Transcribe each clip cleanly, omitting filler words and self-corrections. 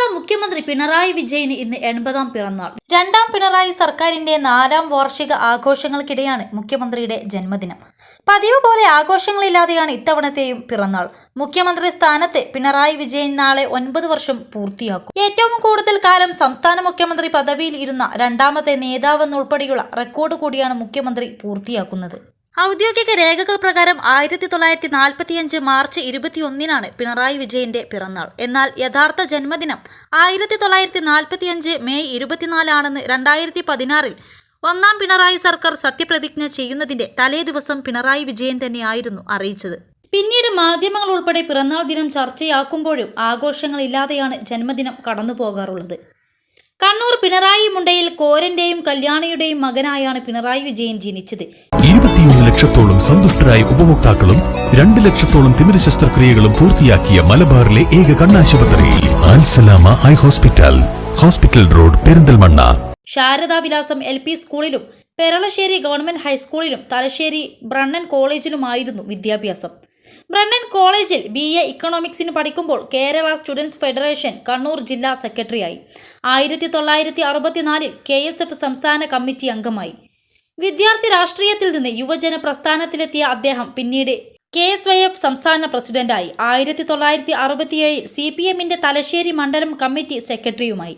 കേരള മുഖ്യമന്ത്രി പിണറായി വിജയന് ഇന്ന് 80ാം പിറന്നാൾ. രണ്ടാം പിണറായി സർക്കാരിന്റെ 4ാം വാർഷിക ആഘോഷങ്ങൾക്കിടെയാണ് മുഖ്യമന്ത്രിയുടെ ജന്മദിനം. പതിവ് പോലെ ആഘോഷങ്ങളില്ലാതെയാണ് ഇത്തവണത്തെയും പിറന്നാൾ. മുഖ്യമന്ത്രി സ്ഥാനത്ത് പിണറായി വിജയൻ നാളെ 9 വർഷം പൂർത്തിയാക്കും. ഏറ്റവും കൂടുതൽ കാലം സംസ്ഥാന മുഖ്യമന്ത്രി പദവിയിൽ ഇരുന്ന രണ്ടാമത്തെ നേതാവെന്നുൾപ്പെടെയുള്ള റെക്കോർഡ് കൂടിയാണ് മുഖ്യമന്ത്രി പൂർത്തിയാക്കുന്നത്. ഔദ്യോഗിക രേഖകൾ പ്രകാരം 1945 മാർച്ച് 21-നാണ് പിണറായി വിജയന്റെ പിറന്നാൾ. എന്നാൽ യഥാർത്ഥ ജന്മദിനം 1945 മെയ് 24-ആണെന്ന് 2016-ൽ 1ാം പിണറായി സർക്കാർ സത്യപ്രതിജ്ഞ ചെയ്യുന്നതിന്റെ തലേദിവസം പിണറായി വിജയൻ തന്നെയായിരുന്നു അറിയിച്ചത്. പിന്നീട് മാധ്യമങ്ങൾ ഉൾപ്പെടെ പിറന്നാൾ ദിനം ചർച്ചയാക്കുമ്പോഴും ആഘോഷങ്ങളില്ലാതെയാണ് ജന്മദിനം കടന്നുപോകാറുള്ളത്. കണ്ണൂർ പിണറായി മുണ്ടയിൽ കോരന്റെയും കല്യാണിയുടെയും മകനായാണ് പിണറായി വിജയൻ ജനിച്ചത്. 21 ലക്ഷത്തോളം സന്തുഷ്ടരായ ഉപഭോക്താക്കളും 2 ലക്ഷത്തോളം തിമിര ശസ്ത്രക്രിയകളും പൂർത്തിയാക്കിയ മലബാറിലെ ഏക കണ്ണാശുപത്രി Alsalama high hospital, hospital road, Perinthalmanna. Sharadavilasam LP സ്കൂളിലും പെരളശ്ശേരി ഗവൺമെന്റ് ഹൈസ്കൂളിലും തലശ്ശേരി ബ്രണ്ണൻ കോളേജിലുമായിരുന്നു വിദ്യാഭ്യാസം. ബ്രണ്ണൻ കോളേജിൽ BA ഇക്കണോമിക്സിന് പഠിക്കുമ്പോൾ കേരള സ്റ്റുഡൻസ് ഫെഡറേഷൻ കണ്ണൂർ ജില്ലാ സെക്രട്ടറിയായി. 1964-ൽ KSF സംസ്ഥാന കമ്മിറ്റി അംഗമായി. വിദ്യാർത്ഥി രാഷ്ട്രീയത്തിൽ നിന്ന് യുവജന പ്രസ്ഥാനത്തിലെത്തിയ അദ്ദേഹം പിന്നീട് KSYF സംസ്ഥാന പ്രസിഡന്റായി. 1967-ൽ CPM-ന്റെ തലശ്ശേരി മണ്ഡലം കമ്മിറ്റി സെക്രട്ടറിയുമായി.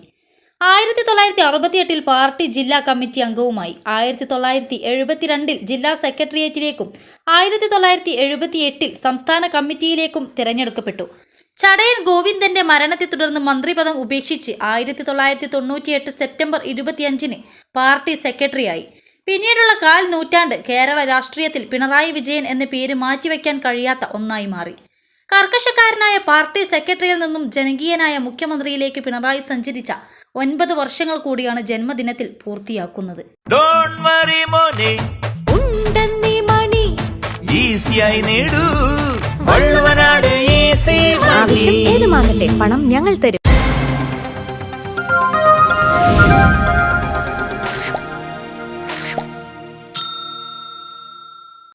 1968-ൽ പാർട്ടി ജില്ലാ കമ്മിറ്റി അംഗവുമായി. 1972-ൽ ജില്ലാ സെക്രട്ടേറിയറ്റിലേക്കും 1978-ൽ സംസ്ഥാന കമ്മിറ്റിയിലേക്കും തിരഞ്ഞെടുക്കപ്പെട്ടു. ചടയൻ ഗോവിന്ദന്റെ മരണത്തെ തുടർന്ന് മന്ത്രിപദം ഉപേക്ഷിച്ച് 1998 സെപ്റ്റംബർ 25-ന് പാർട്ടി സെക്രട്ടറിയായി. പിന്നീടുള്ള 1/4 നൂറ്റാണ്ട് കേരള രാഷ്ട്രീയത്തിൽ പിണറായി വിജയൻ എന്ന പേര് മാറ്റിവെക്കാൻ കഴിയാത്ത ഒന്നായി മാറി. കർക്കശക്കാരനായ പാർട്ടി സെക്രട്ടറിയിൽ നിന്നും ജനകീയനായ മുഖ്യമന്ത്രിയിലേക്ക് പിണറായി സഞ്ചരിച്ച 9 വർഷങ്ങൾ കൂടിയാണ് ജന്മദിനത്തിൽ പൂർത്തിയാക്കുന്നത്. ആവശ്യം ഏതുമാകട്ടെ, പണം ഞങ്ങൾ തരും.